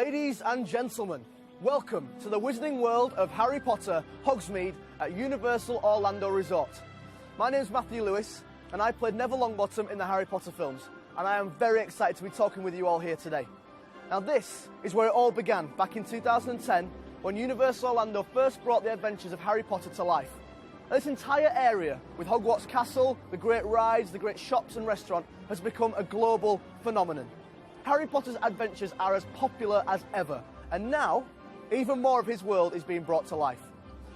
Ladies and gentlemen, welcome to the wizarding world of Harry Potter Hogsmeade at Universal Orlando Resort. My name is Matthew Lewis and I played Neville Longbottom in the Harry Potter films, and I am very excited to be talking with you all here today. Now this is where it all began back in 2010 when Universal Orlando first brought the adventures of Harry Potter to life. Now, this entire area with Hogwarts Castle, the great rides, the great shops and restaurant has become a global phenomenon. Harry Potter's adventures are as popular as ever, and now even more of his world is being brought to life.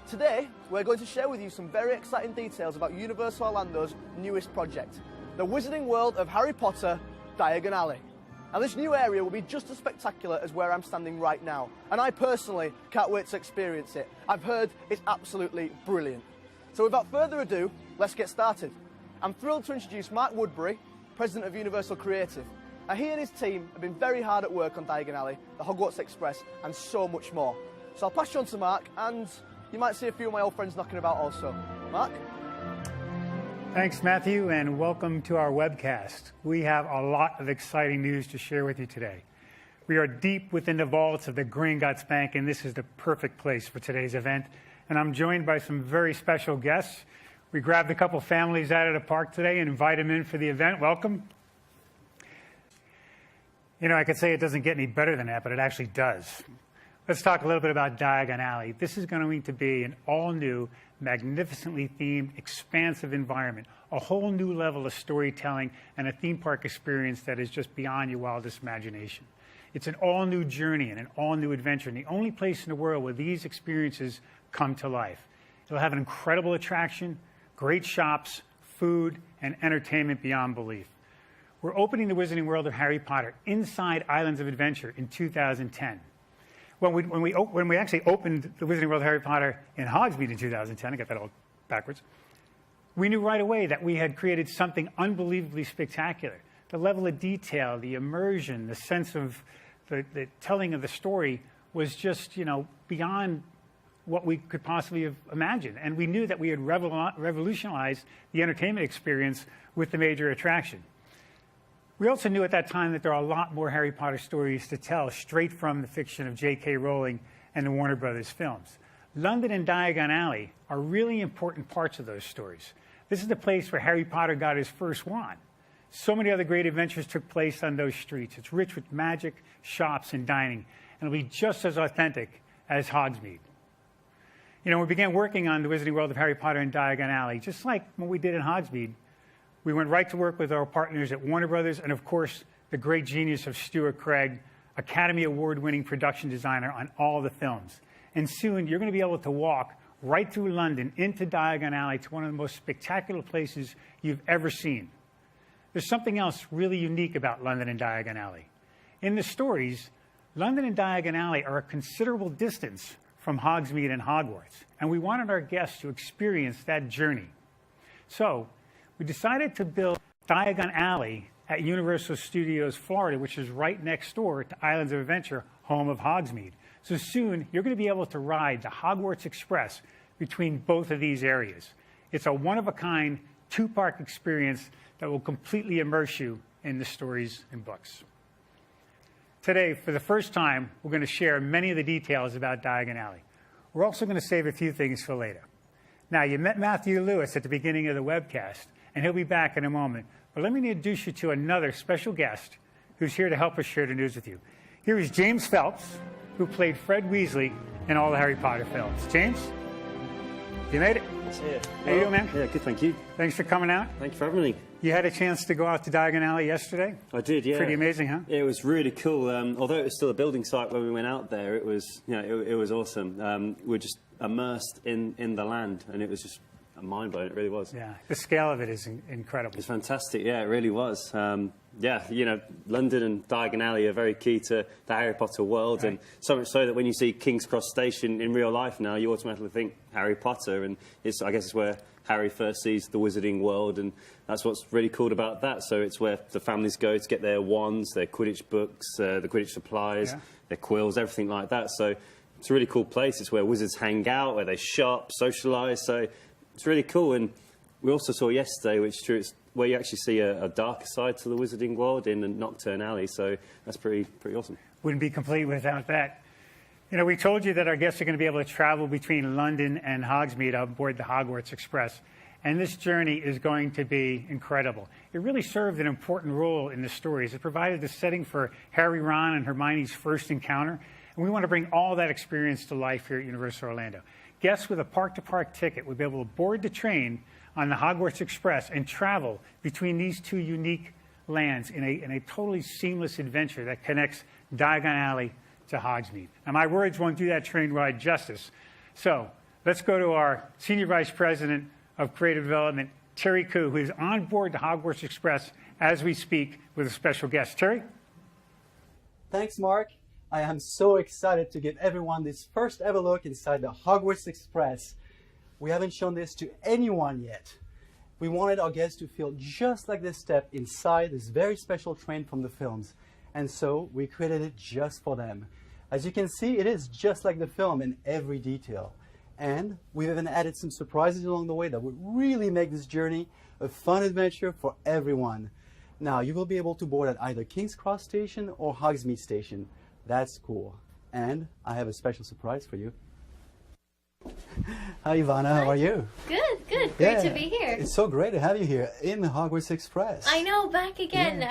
Today we're going to share with you some very exciting details about Universal Orlando's newest project, the wizarding world of Harry Potter, Diagon Alley. Now this new area will be just as spectacular as where I'm standing right now, and I personally can't wait to experience it. I've heard it's absolutely brilliant. So without further ado, let's get started. I'm thrilled to introduce Mark Woodbury, President of Universal Creative. Now he and his team have been very hard at work on Diagon Alley, the Hogwarts Express, and so much more. So I'll pass you on to Mark, and you might see a few of my old friends knocking about also. Mark? Thanks, Matthew, and welcome to our webcast. We have a lot of exciting news to share with you today. We are deep within the vaults of the Gringotts Bank, and this is the perfect place for today's event. And I'm joined by some very special guests. We grabbed a couple families out of the park today and invited them in for the event. Welcome. You know, I could say it doesn't get any better than that, but it actually does. Let's talk a little bit about Diagon Alley. This is going to be an all-new, magnificently themed, expansive environment, a whole new level of storytelling and a theme park experience that is just beyond your wildest imagination. It's an all-new journey and an all-new adventure, and the only place in the world where these experiences come to life. It'll have an incredible attraction, great shops, food, and entertainment beyond belief. We're opening the Wizarding World of Harry Potter inside Islands of Adventure in 2010. When we actually opened the Wizarding World of Harry Potter in Hogsmeade in 2010, I got that all backwards, we knew right away that we had created something unbelievably spectacular. The level of detail, the immersion, the sense of the telling of the story was just, beyond what we could possibly have imagined. And we knew that we had revolutionized the entertainment experience with the major attraction. We also knew at that time that there are a lot more Harry Potter stories to tell straight from the fiction of J.K. Rowling and the Warner Brothers films. London and Diagon Alley are really important parts of those stories. This is the place where Harry Potter got his first wand. So many other great adventures took place on those streets. It's rich with magic, shops, and dining, and it'll be just as authentic as Hogsmeade. When we began working on the Wizarding World of Harry Potter and Diagon Alley, just like what we did in Hogsmeade, we went right to work with our partners at Warner Brothers and, of course, the great genius of Stuart Craig, Academy Award-winning production designer on all the films. And soon, you're going to be able to walk right through London into Diagon Alley to one of the most spectacular places you've ever seen. There's something else really unique about London and Diagon Alley. In the stories, London and Diagon Alley are a considerable distance from Hogsmeade and Hogwarts, and we wanted our guests to experience that journey. So we decided to build Diagon Alley at Universal Studios Florida, which is right next door to Islands of Adventure, home of Hogsmeade. So soon, you're going to be able to ride the Hogwarts Express between both of these areas. It's a one-of-a-kind, two-park experience that will completely immerse you in the stories and books. Today, for the first time, we're going to share many of the details about Diagon Alley. We're also going to save a few things for later. Now, you met Matthew Lewis at the beginning of the webcast, and he'll be back in a moment. But let me introduce you to another special guest who's here to help us share the news with you. Here is James Phelps, who played Fred Weasley in all the Harry Potter films. James, you made it. It's here. How you doing, man? Yeah, good, thank you. Thanks for coming out. Thank you for having me. You had a chance to go out to Diagon Alley yesterday? I did, yeah. Pretty amazing, huh? It was really cool. Although it was still a building site when we went out there, it was, it was awesome. We were just immersed in the land, and it was just mind-blowing. It really was. Yeah, the scale of it is incredible. It's fantastic. Yeah, it really was. Yeah, London and Diagon Alley are very key to the Harry Potter world, right. And so much so that when you see King's Cross Station in real life now, you automatically think Harry Potter, and I guess it's where Harry first sees the wizarding world, and that's what's really cool about that. So it's where the families go to get their wands, their Quidditch books, the Quidditch supplies, yeah, their quills, everything like that. So it's a really cool place. It's where wizards hang out, where they shop, socialise. So it's really cool. And we also saw yesterday, which is true, it's where you actually see a darker side to the Wizarding World in the Nocturne Alley, so that's pretty awesome. Wouldn't be complete without that. You know, we told you that our guests are going to be able to travel between London and Hogsmeade on board the Hogwarts Express. And this journey is going to be incredible. It really served an important role in the stories. It provided the setting for Harry, Ron, and Hermione's first encounter. And we want to bring all that experience to life here at Universal Orlando. Guests with a park-to-park ticket will be able to board the train on the Hogwarts Express and travel between these two unique lands in a totally seamless adventure that connects Diagon Alley to Hogsmeade. Now, my words won't do that train ride justice. So let's go to our Senior Vice President of Creative Development, Terry Koo, who is on board the Hogwarts Express as we speak with a special guest. Terry? Thanks, Mark. I am so excited to give everyone this first ever look inside the Hogwarts Express. We haven't shown this to anyone yet. We wanted our guests to feel just like they step inside this very special train from the films. And so we created it just for them. As you can see, it is just like the film in every detail. And we've even added some surprises along the way that would really make this journey a fun adventure for everyone. Now, you will be able to board at either King's Cross Station or Hogsmeade Station. That's cool. And I have a special surprise for you. Hi, Ivana. How are you? Good, good. Great to be here. It's so great to have you here in the Hogwarts Express. I know, back again.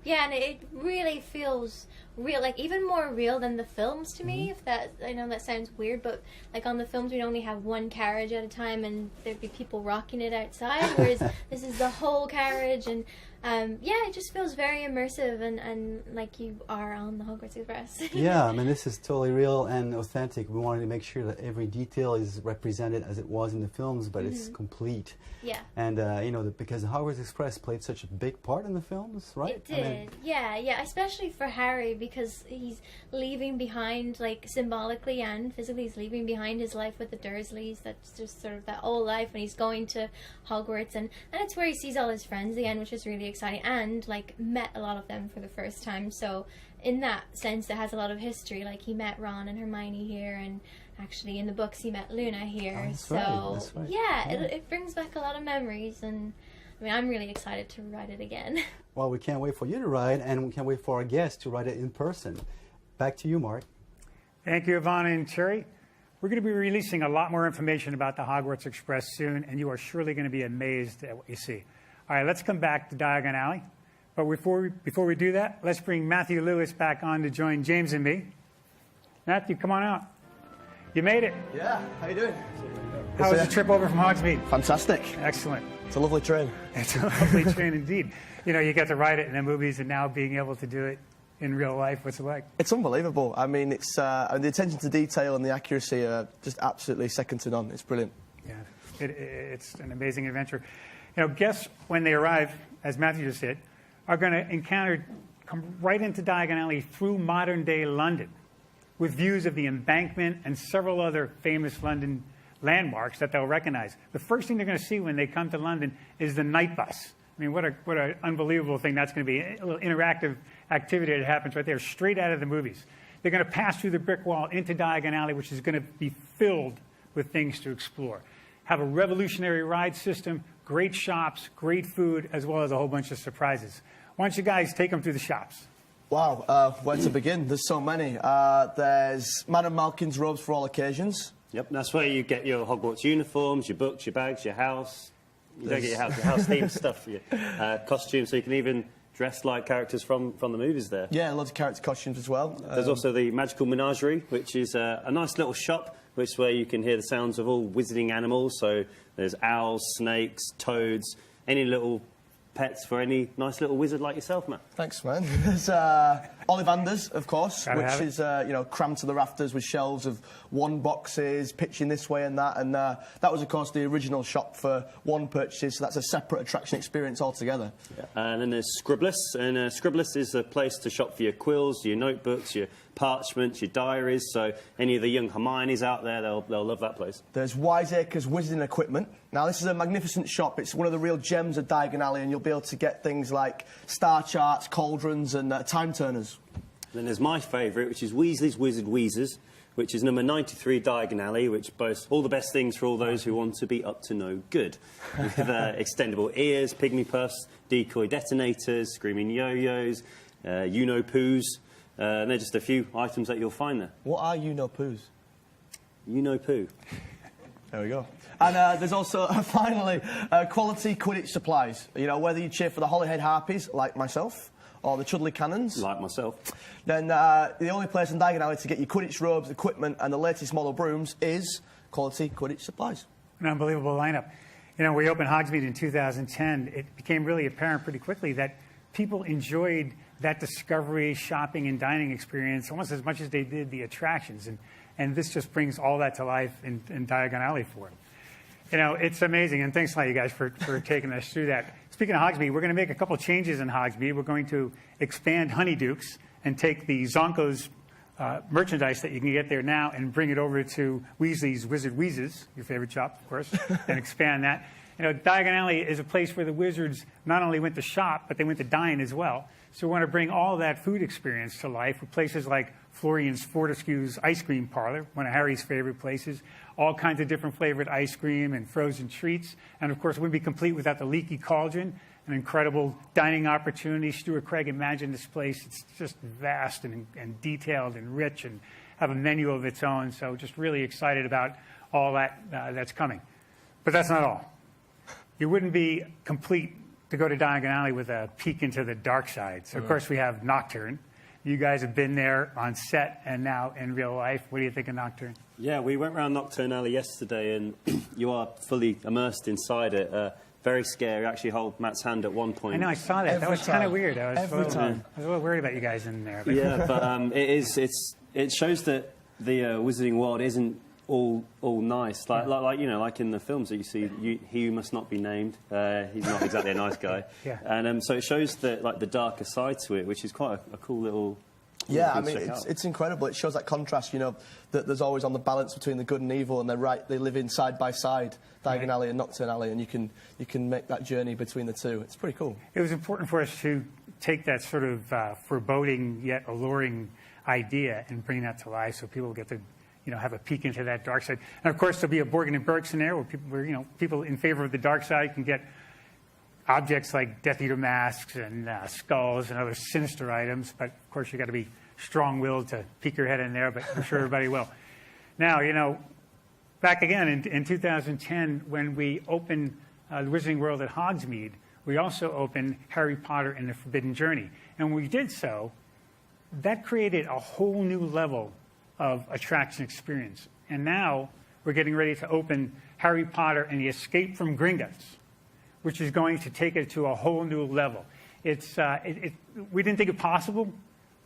Yeah, and it really feels real, like even more real than the films to me. If that, I know that sounds weird, but like on the films we'd only have one carriage at a time, and there'd be people rocking it outside. Whereas this is the whole carriage, and yeah, it just feels very immersive and like you are on the Hogwarts Express. Yeah, I mean, this is totally real and authentic. We wanted to make sure that every detail is represented as it was in the films, but it's complete. Yeah. And, you know, because the Hogwarts Express played such a big part in the films, right? It did, yeah, especially for Harry, because he's leaving behind, like, symbolically and physically, he's leaving behind his life with the Dursleys. That's just sort of that old life, and he's going to Hogwarts, and it's where he sees all his friends again, which is really exciting, and, like, met a lot of them for the first time, so in that sense it has a lot of history. Like, he met Ron and Hermione here, and actually in the books he met Luna here. Oh, that's so right. That's right. Yeah, it brings back a lot of memories, and I mean, I'm really excited to ride it again. Well, we can't wait for you to ride, and we can't wait for our guests to ride it in person. Back to you, Mark. Thank you, Ivana and Terry. We're going to be releasing a lot more information about the Hogwarts Express soon, and you are surely going to be amazed at what you see. All right, let's come back to Diagon Alley. But before we do that, let's bring Matthew Lewis back on to join James and me. Matthew, come on out. You made it. Yeah, how you doing? How was the trip over from Hogsmeade? Fantastic. Excellent. It's a lovely train. It's a lovely train indeed. You know, you got to ride it in the movies, and now being able to do it in real life, what's it like? It's unbelievable. I mean, it's the attention to detail and the accuracy are just absolutely second to none. It's brilliant. Yeah, it's an amazing adventure. You know, guests, when they arrive, as Matthew just said, are going to come right into Diagon Alley through modern-day London, with views of the Embankment and several other famous London landmarks that they'll recognize. The first thing they're going to see when they come to London is the night bus. I mean, what an unbelievable thing that's going to be. A little interactive activity that happens right there, straight out of the movies. They're going to pass through the brick wall into Diagon Alley, which is going to be filled with things to explore. Have a revolutionary ride system, great shops, great food, as well as a whole bunch of surprises. Why don't you guys take them through the shops? Wow, where to begin? There's so many. There's Madame Malkin's robes for all occasions. Yep, that's where you get your Hogwarts uniforms, your books, your bags, your house. You don't get your house-themed stuff, your costumes, so you can even dress like characters from the movies there. Yeah, loads of character costumes as well. There's also the Magical Menagerie, which is a nice little shop, which is where you can hear the sounds of all wizarding animals. So there's owls, snakes, toads, any little pets for any nice little wizard like yourself, Matt. Thanks, man. There's Ollivander's, of course, which is, you know, crammed to the rafters with shelves of wand boxes, pitching this way and that. And that was, of course, the original shop for wand purchases, so that's a separate attraction experience altogether. Yeah. And then there's Scribblus, and Scribblus is a place to shop for your quills, your notebooks, your parchments, your diaries, so any of the young Hermiones out there, they'll love that place. There's Wiseacre's Wizarding Equipment. Now, this is a magnificent shop. It's one of the real gems of Diagon Alley, and you'll be able to get things like star charts, cauldrons, and time turners. Then there's my favourite, which is Weasley's Wizard Wheezers, which is number 93 Diagon Alley, which boasts all the best things for all those who want to be up to no good. With extendable ears, pygmy puffs, decoy detonators, screaming yo-yos, you-know-poos, and they're just a few items that you'll find there. What are you-know-poos? You-know-poo. There we go. And there's also, finally, quality Quidditch supplies. You know, whether you cheer for the Holyhead Harpies, like myself, or the Chudley Cannons, like myself, then the only place in Diagon Alley to get your Quidditch robes, equipment, and the latest model brooms is quality Quidditch supplies. An unbelievable lineup. You know, we opened Hogsmeade in 2010. It became really apparent pretty quickly that people enjoyed that discovery, shopping, and dining experience almost as much as they did the attractions. And this just brings all that to life in Diagon Alley for them. You know, it's amazing, and thanks a lot, you guys, for taking us through that. Speaking of Hogsmeade, we're going to make a couple changes in Hogsmeade. We're going to expand Honeydukes and take the Zonko's merchandise that you can get there now and bring it over to Weasley's Wizard Wheezes, your favorite shop, of course, and expand that. You know, Diagon Alley is a place where the wizards not only went to shop, but they went to dine as well. So we want to bring all that food experience to life with places like Florian's Fortescue's Ice Cream Parlor, one of Harry's favorite places, all kinds of different flavored ice cream and frozen treats. And, of course, it wouldn't be complete without the Leaky Cauldron, an incredible dining opportunity. Stuart Craig imagined this place. It's just vast and detailed and rich and have a menu of its own. So just really excited about all that that's coming. But that's not all. You wouldn't be complete to go to Diagon Alley with a peek into the dark side. So, of course, we have Nocturne. You guys have been there on set and now in real life. What do you think of Nocturne? Yeah, we went around Nocturne Alley yesterday, and you are fully immersed inside it. Very scary. Actually hold Matt's hand at one point. I know, I saw that. That was kind of weird. I was Every a little worried about you guys in there. But. Yeah, but it shows that the Wizarding world isn't all nice. Like you know, like in the films that you see, he who must not be named. He's not exactly a nice guy. Yeah. And so it shows the darker side to it, which is quite a cool little. Yeah, I mean, it's incredible. It shows that contrast, you know, that there's always on the balance between the good and evil, and they live in side by side, Diagon Alley and Nocturne Alley, and you can make that journey between the two. It's pretty cool. It was important for us to take that sort of foreboding yet alluring idea and bring that to life, so people get to, you know, have a peek into that dark side. And of course, there'll be a Borgin and Burke scenario where people in favor of the dark side can get objects like Death Eater masks and skulls and other sinister items. But of course, you got to be strong-willed to peek your head in there. But I'm sure everybody will. Now, you know, back again in 2010, when we opened the Wizarding World at Hogsmeade, we also opened Harry Potter and the Forbidden Journey. And when we did so, that created a whole new level of attraction experience. And now we're getting ready to open Harry Potter and the Escape from Gringotts, which is going to take it to a whole new level. It's we didn't think it possible,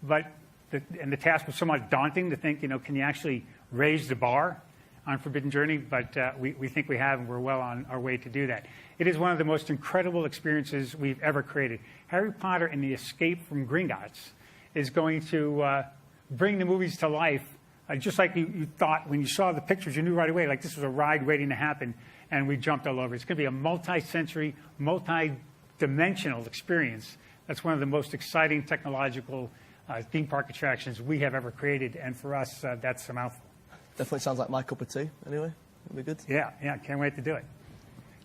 but the task was somewhat daunting to think, you know, can you actually raise the bar on Forbidden Journey? But we think we have, and we're well on our way to do that. It is one of the most incredible experiences we've ever created. Harry Potter and the Escape from Gringotts is going to bring the movies to life, just like you thought when you saw the pictures. You knew right away, like, this was a ride waiting to happen, and we jumped all over. It's going to be a multi-sensory, multi-dimensional experience. That's one of the most exciting technological theme park attractions we have ever created, and for us, that's a mouthful. Definitely sounds like my cup of tea, anyway. It'll be good. Yeah, can't wait to do it.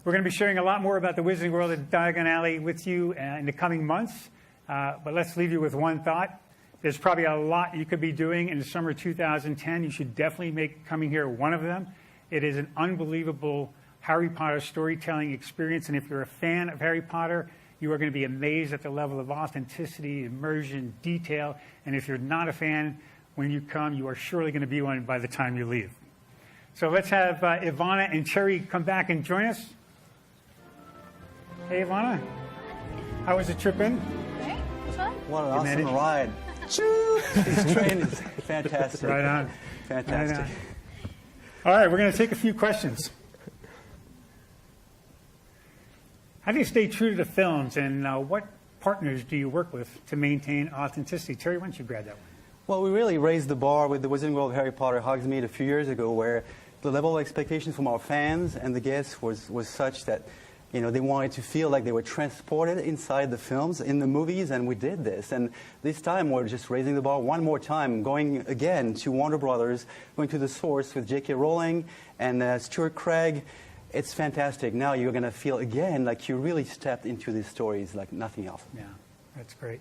We're going to be sharing a lot more about the Wizarding World at Diagon Alley with you in the coming months, but let's leave you with one thought. There's probably a lot you could be doing in the summer of 2010. You should definitely make coming here one of them. It is an unbelievable Harry Potter storytelling experience, and if you're a fan of Harry Potter, you are going to be amazed at the level of authenticity, immersion, detail, and if you're not a fan, when you come, you are surely going to be one by the time you leave. So let's have Ivana and Terry come back and join us. Hey, Ivana. How was the trip in? Great. Fun. What an awesome ride. This train is fantastic. Right on. Fantastic. Right on. All right, we're going to take a few questions. How do you stay true to the films, and what partners do you work with to maintain authenticity? Terry, why don't you grab that one? Well, we really raised the bar with the Wizarding World of Harry Potter Hogsmeade a few years ago, where the level of expectation from our fans and the guests was such that You know, they wanted to feel like they were transported inside the films, in the movies, and we did this. And this time we're just raising the bar one more time, going again to Warner Brothers, going to the source with J.K. Rowling and Stuart Craig. It's fantastic. Now you're going to feel again like you really stepped into these stories like nothing else. Yeah, that's great.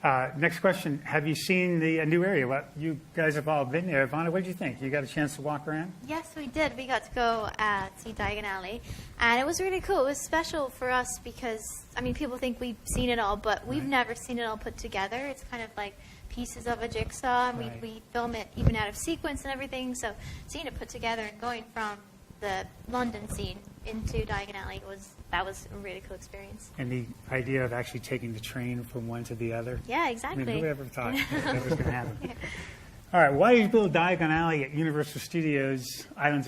Next question. Have you seen the new area? Well, you guys have all been there. Ivana, what did you think? You got a chance to walk around? Yes, we did. We got to go see Diagon Alley, and it was really cool. It was special for us because, I mean, people think we've seen it all, but we've never seen it all put together. It's kind of like pieces of a jigsaw, and we film it even out of sequence and everything, so seeing it put together and going from the London scene into Diagon Alley was a really cool experience. And the idea of actually taking the train from one to the other. Yeah, exactly. I mean, who ever thought that was going to happen? Yeah. All right, why did you build Diagon Alley at Universal Studios why did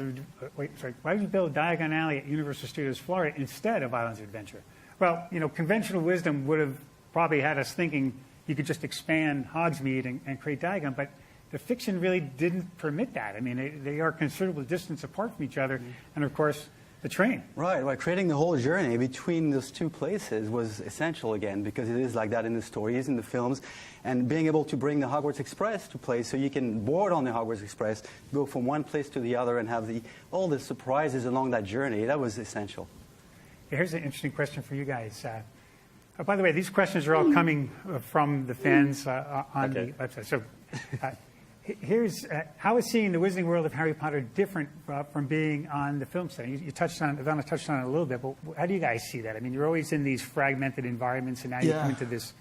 you build Diagon Alley at Universal Studios Florida instead of Islands of Adventure? Well, you know, conventional wisdom would have probably had us thinking you could just expand Hogsmeade and create Diagon, but the fiction really didn't permit that. I mean, they are considerable distance apart from each other, and of course, the train. Right. Creating the whole journey between those two places was essential again, because it is like that in the stories, in the films, and being able to bring the Hogwarts Express to place so you can board on the Hogwarts Express, go from one place to the other, and have all the surprises along that journey. That was essential. Here's an interesting question for you guys. By the way, these questions are all coming from the fans on the website. So here's how is seeing the Wizarding World of Harry Potter different from being on the film set? You touched on, Ivana touched on it a little bit, but how do you guys see that? I mean, you're always in these fragmented environments, and now you come into this,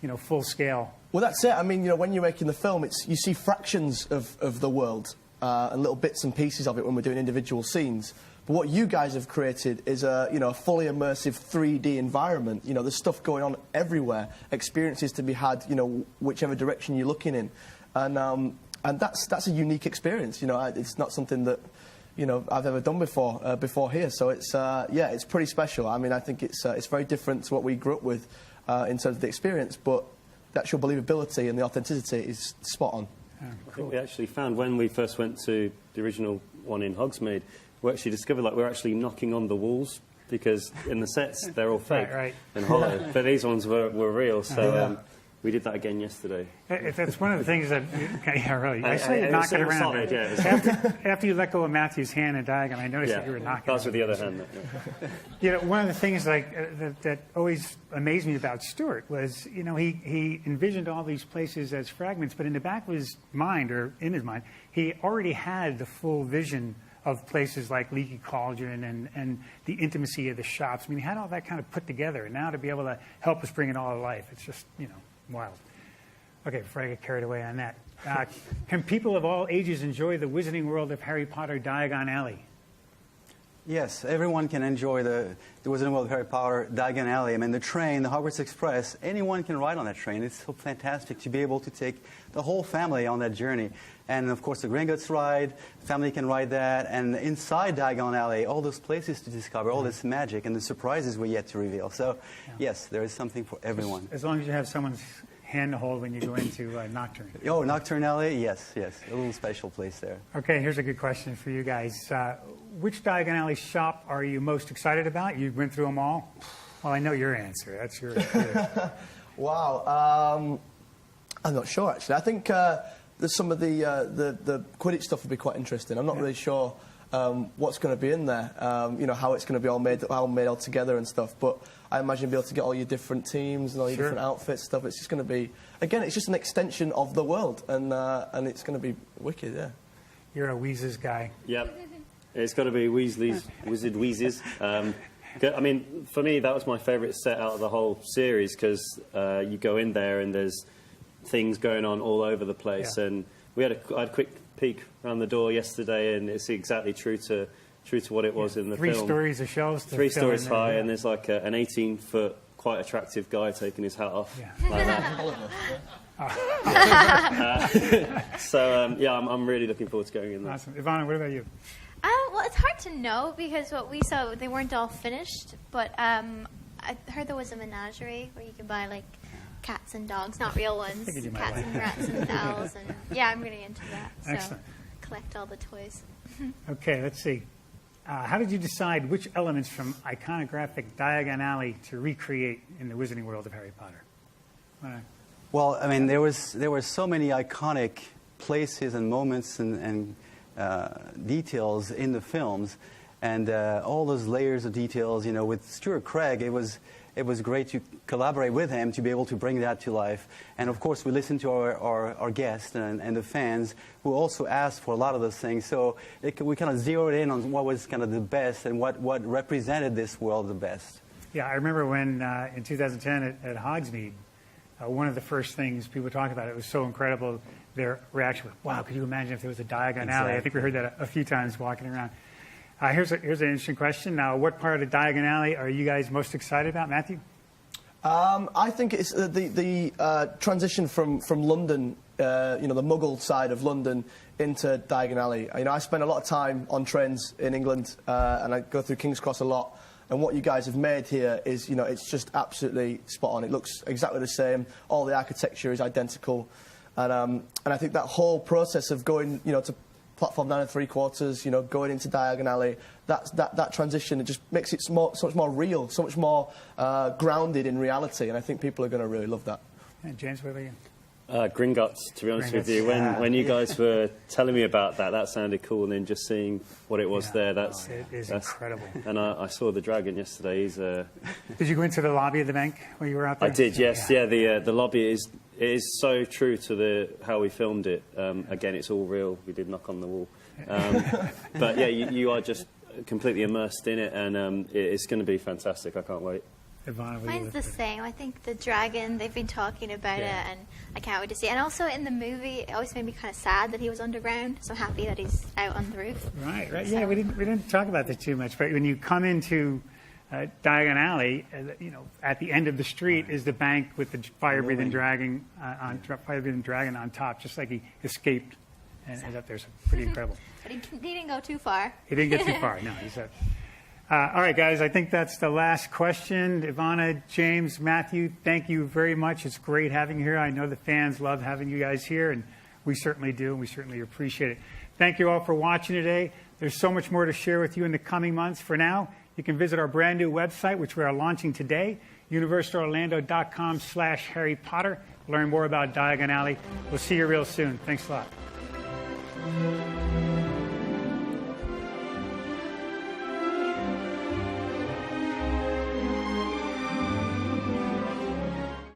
you know, full scale. Well, that's it. I mean, you know, when you're making the film, you see fractions of the world and little bits and pieces of it when we're doing individual scenes. But what you guys have created is a fully immersive 3D environment. You know, there's stuff going on everywhere, experiences to be had, you know, whichever direction you're looking in, and that's a unique experience. You know, it's not something that, you know, I've ever done before here. So it's it's pretty special. I mean, I think it's very different to what we grew up with in terms of the experience, but the actual believability and the authenticity is spot on. Oh, cool. I think we actually found when we first went to the original one in Hogsmeade, we actually discovered like we're actually knocking on the walls, because in the sets they're all fake and hollow, but these ones were real. So we did that again yesterday. That's one of the things that, really. I saw you knocking around. Solid, after you let go of Matthew's hand in Diagon, I noticed that you were knocking. That's with the other hand. You know, one of the things that always amazed me about Stuart was, you know, he envisioned all these places as fragments, but in the back of his mind, or in his mind, he already had the full vision of places like Leaky Cauldron and the intimacy of the shops. I mean, he had all that kind of put together, and now to be able to help us bring it all to life, it's just, you know, wild. Okay, before I get carried away on that, can people of all ages enjoy the Wizarding World of Harry Potter Diagon Alley? Yes, everyone can enjoy the Wizarding World of Harry Potter Diagon Alley. I mean, the train, the Hogwarts Express, anyone can ride on that train. It's so fantastic to be able to take the whole family on that journey. And, of course, the Gringotts ride, family can ride that. And inside Diagon Alley, all those places to discover, all this magic and the surprises we're yet to reveal. So, yes, there is something for everyone. As long as you have someone's hand to hold when you go into Nocturne. Oh, Nocturne Alley? Yes. A little special place there. Okay, here's a good question for you guys. Which Diagon Alley shop are you most excited about? You went through them all? Well, I know your answer. That's your answer. Wow. I'm not sure, actually. I think there's some of the Quidditch stuff will be quite interesting. I'm not really sure what's going to be in there, you know, how it's going to be all made all together and stuff. But I imagine you'll be able to get all your different teams and all your different outfits stuff. It's just going to be, again, it's just an extension of the world, and it's going to be wicked, yeah. You're a Weezes guy. Yep. It's got to be Weasley's Wizard Wheezes. I mean, for me, that was my favourite set out of the whole series, because you go in there and there's things going on all over the place. Yeah. And I had a quick peek around the door yesterday, and it's exactly true to what it was in the film. 3 stories of shelves. 3 stories high, and there's like an 18-foot, quite attractive guy taking his hat off. Yeah. Like that. So, I'm really looking forward to going in there. Awesome. Ivana, what about you? Well, it's hard to know because what we saw, they weren't all finished. But I heard there was a menagerie where you could buy like cats and dogs, not real ones, cats and rats and owls, and I'm really into that. So Excellent. collect all the toys. Okay, let's see. How did you decide which elements from iconographic Diagon Alley to recreate in the Wizarding World of Harry Potter? Well, I mean, there were so many iconic places and moments and details in the films, and all those layers of details. You know, with Stuart Craig, it was great to collaborate with him to be able to bring that to life. And of course, we listened to our guests and the fans who also asked for a lot of those things. So we kind of zeroed in on what was kind of the best and what represented this world the best. Yeah, I remember when in 2010 at Hogsmeade, one of the first things people talked about, it was so incredible, their reaction was, wow, could you imagine if there was a Diagon Alley? I think we heard that a few times walking around. Here's an interesting question. Now, what part of the Diagon Alley are you guys most excited about, Matthew? I think it's the transition from London, the Muggle side of London, into Diagon Alley. You know, I spend a lot of time on trains in England, and I go through King's Cross a lot. And what you guys have made here is, it's just absolutely spot on. It looks exactly the same. All the architecture is identical, and I think that whole process of going, to platform 9 3/4, going into Diagon Alley, that transition, it just makes it so much more real, so much more grounded in reality, and I think people are going to really love that. And James, what about you? Gringotts, to be honest with you. When you guys were telling me about that sounded cool, and then just seeing what it was there, that's incredible. And I saw the dragon yesterday. Did you go into the lobby of the bank when you were out there? I did, yes. Yeah, the lobby is so true to how we filmed it. Again, it's all real. We did knock on the wall. But yeah, you are just completely immersed in it, and it's going to be fantastic. I can't wait. Mine's the same. I think the dragon, they've been talking about it, and I can't wait to see it. And also in the movie, it always made me kind of sad that he was underground, so I'm happy that he's out on the roof. Right. So. Yeah, we didn't talk about that too much, but when you come into Diagon Alley, at the end of the street is the bank with the fire-breathing dragon on top, just like he escaped and is up there. So pretty incredible. But he didn't go too far. He didn't get too far. No, he said. All right, guys, I think that's the last question. Ivana, James, Matthew, thank you very much. It's great having you here. I know the fans love having you guys here, and we certainly do, and we certainly appreciate it. Thank you all for watching today. There's so much more to share with you in the coming months. For now, you can visit our brand new website, which we are launching today, universalorlando.com/Harry Potter. Learn more about Diagon Alley. We'll see you real soon. Thanks a lot.